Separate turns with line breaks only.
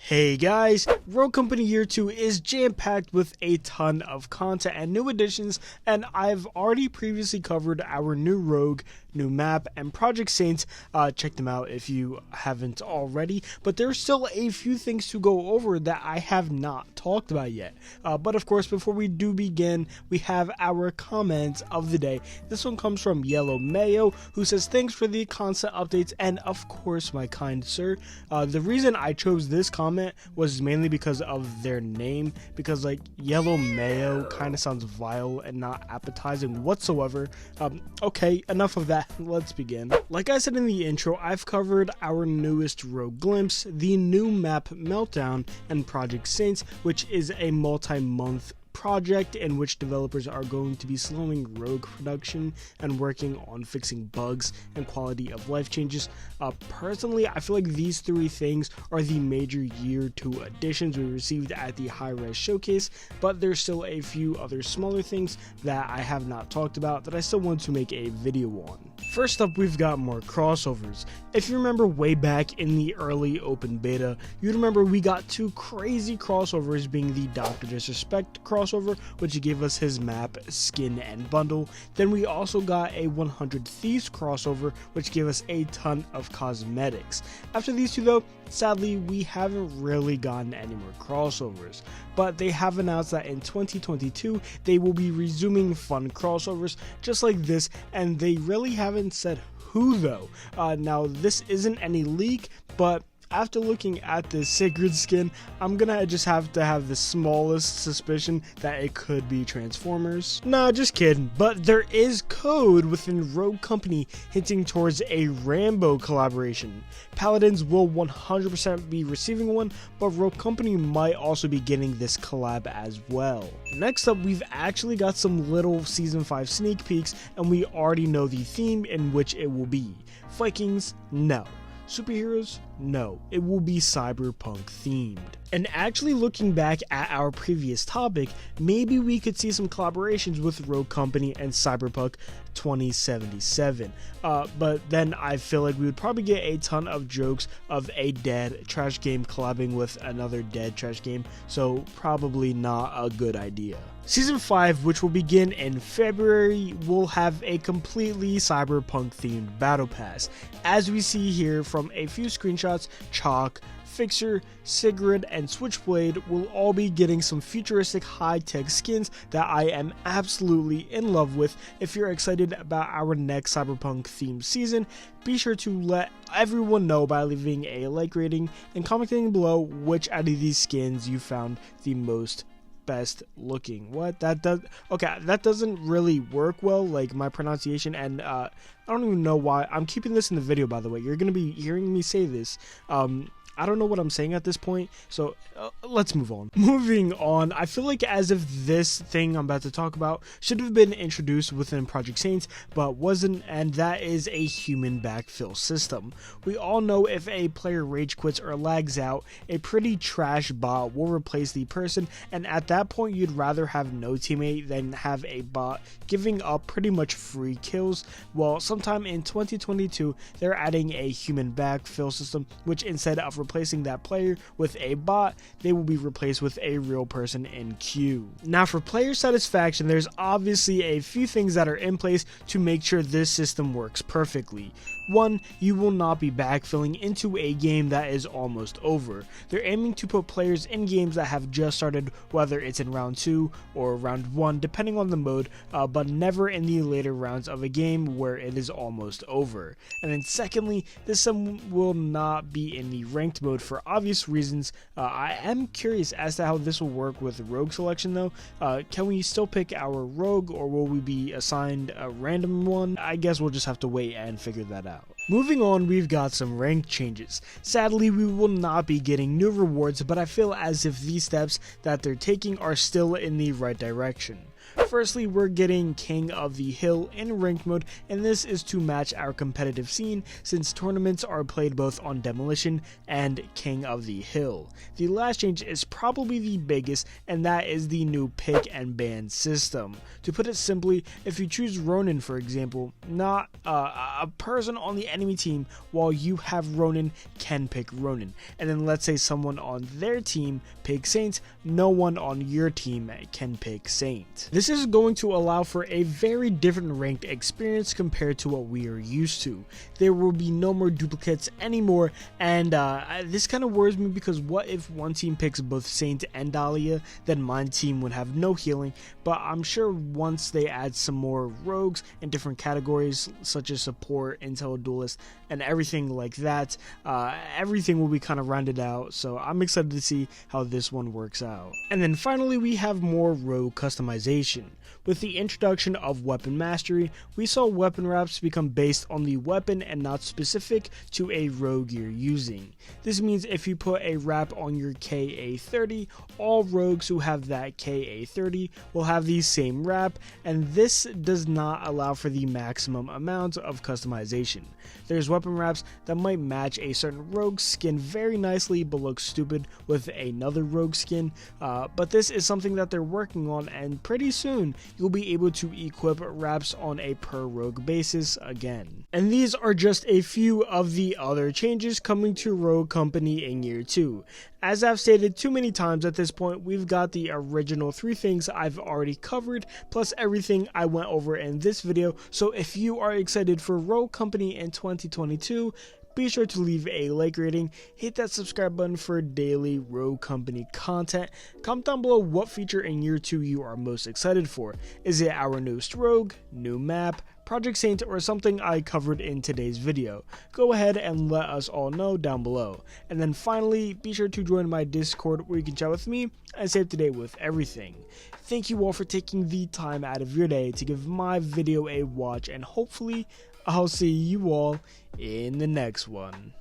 Hey guys, Rogue Company Year 2 is jam-packed with a ton of content and new additions, and I've already previously covered our new Rogue, new map, and Project Saints. Check them out if you haven't already, but there's still a few things to go over that I have not talked about yet. But of course, before we do begin, we have our comments of the day. This one comes from Yellow Mayo, who says, "Thanks for the constant updates, and of course, my kind sir." The reason I chose this comment was mainly because of their name, because like Yellow Mayo kind of sounds vile and not appetizing whatsoever. Okay, enough of that, let's begin. Like I said in the intro, I've covered our newest Rogue Glimpse, the new Map Meltdown, and Project Saints, which is a multi-month project in which developers are going to be slowing Rogue production and working on fixing bugs and quality of life changes. Personally, I feel like these three things are the major year 2 additions we received at the high-res showcase, but there's still a few other smaller things that I have not talked about that I still want to make a video on. First up, we've got more crossovers. If you remember way back in the early open beta, you'd remember we got two crazy crossovers, being the Dr. Disrespect crossover, which gave us his map, skin, and bundle. Then we also got a 100 Thieves crossover, which gave us a ton of cosmetics. After these two though, sadly, we haven't really gotten any more crossovers, but they have announced that in 2022 they will be resuming fun crossovers just like this, and they really haven't said who though. Now this isn't any leak, but after looking at this Sigrid skin, I'm gonna just have to have the smallest suspicion that it could be Transformers. Nah, just kidding, but there is code within Rogue Company hinting towards a Rambo collaboration. Paladins will 100% be receiving one, but Rogue Company might also be getting this collab as well. Next up, we've actually got some little Season 5 sneak peeks, and we already know the theme in which it will be. Vikings? No. Superheroes? No, it will be cyberpunk themed. And actually looking back at our previous topic, maybe we could see some collaborations with Rogue Company and Cyberpunk 2077. But then I feel like we would probably get a ton of jokes of a dead trash game collabing with another dead trash game, so probably not a good idea. Season 5, which will begin in February, will have a completely cyberpunk themed battle pass. As we see here from a few screenshots, Chalk, Fixer, Sigrid, and Switchblade will all be getting some futuristic high-tech skins that I am absolutely in love with. If you're excited about our next cyberpunk themed season, be sure to let everyone know by leaving a like rating and commenting below which out of these skins you found the most best looking. What? That does okay, that doesn't really work well, like my pronunciation, and I don't even know why I'm keeping this in the video, by the way. You're gonna be hearing me say this. I don't know what I'm saying at this point, so let's move on. Moving on, I feel like as if this thing I'm about to talk about should have been introduced within Project Saints, but wasn't, and that is a human backfill system. We all know if a player rage quits or lags out, a pretty trash bot will replace the person, and at that point you'd rather have no teammate than have a bot giving up pretty much free kills. Well, sometime in 2022, they're adding a human backfill system, which instead of replacing that player with a bot, they will be replaced with a real person in queue. Now for player satisfaction, there's obviously a few things that are in place to make sure this system works perfectly. One, you will not be backfilling into a game that is almost over. They're aiming to put players in games that have just started, whether it's in round 2 or round 1 depending on the mode, but never in the later rounds of a game where it is almost over. And then secondly, this system will not be in the ranked mode for obvious reasons. I am curious as to how this will work with rogue selection though. Can we still pick our rogue, or will we be assigned a random one? I guess we'll just have to wait and figure that out. Moving on, we've got some rank changes. Sadly, we will not be getting new rewards, but I feel as if these steps that they're taking are still in the right direction. Firstly, we're getting King of the Hill in ranked mode, and this is to match our competitive scene since tournaments are played both on Demolition and King of the Hill. The last change is probably the biggest, and that is the new pick and ban system. To put it simply, if you choose Ronin, for example, not a person on the enemy team while you have Ronin can pick Ronin, and then let's say someone on their team picks Saint, no one on your team can pick Saint. This is going to allow for a very different ranked experience compared to what we are used to. There will be no more duplicates anymore, and this kind of worries me because what if one team picks both Saint and Dahlia, then my team would have no healing. But I'm sure once they add some more rogues in different categories such as support, intel, duelist, and everything like that, everything will be kind of rounded out, so I'm excited to see how this one works out. And then finally, we have more rogue customization. With the introduction of Weapon Mastery, we saw weapon wraps become based on the weapon and not specific to a rogue you're using. This means if you put a wrap on your KA30, all rogues who have that KA30 will have the same wrap, and this does not allow for the maximum amount of customization. There's weapon wraps that might match a certain rogue skin very nicely but look stupid with another rogue skin, but this is something that they're working on, and pretty soon you'll be able to equip wraps on a per rogue basis again. And these are just a few of the other changes coming to Rogue Company in year 2. As I've stated too many times at this point, we've got the original 3 things I've already covered, plus everything I went over in this video, so if you are excited for Rogue Company in 2022, be sure to leave a like rating, hit that subscribe button for daily Rogue Company content. Comment down below what feature in year 2 you are most excited for. Is it our newest rogue, new map, Project Saint, or something I covered in today's video? Go ahead and let us all know down below. And then finally, be sure to join my Discord where you can chat with me and stay up to date with everything. Thank you all for taking the time out of your day to give my video a watch, and hopefully I'll see you all in the next one.